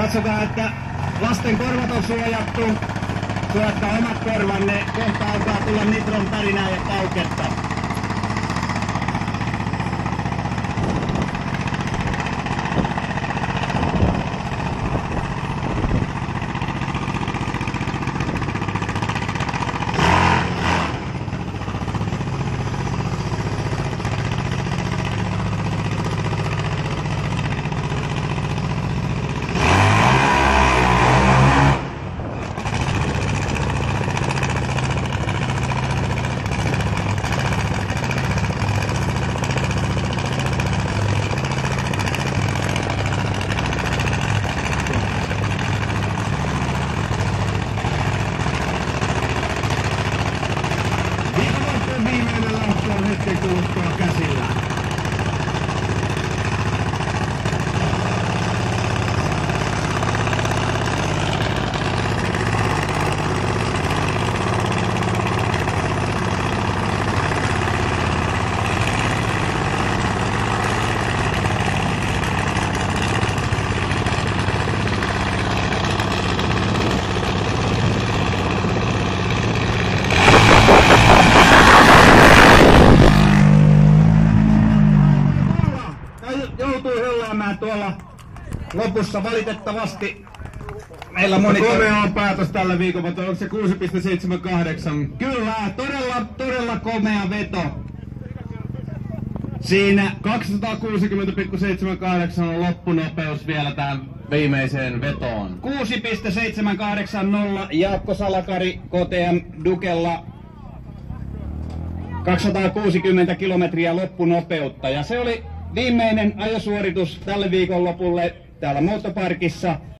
Katsotaan, että lasten korvat on suojattu. Suojatkaa omat korvanne. Kohta alkaa tulla nitron pärinää ja pauketta. Viimeinen lähtö on hetken kuluttua käsillä. Joutui hölläämään tuolla lopussa valitettavasti. Meillä moni komea on päätös tällä viikolla, mutta onko se 6,78? Kyllä, todella komea veto. Siinä 260,78 on loppunopeus vielä tähän viimeiseen vetoon. 6,780 Jaakko Salakari KTM Dukella 260 kilometriä loppunopeutta. Ja se oli viimeinen ajosuoritus tälle viikonlopulle täällä Moottoparkissa.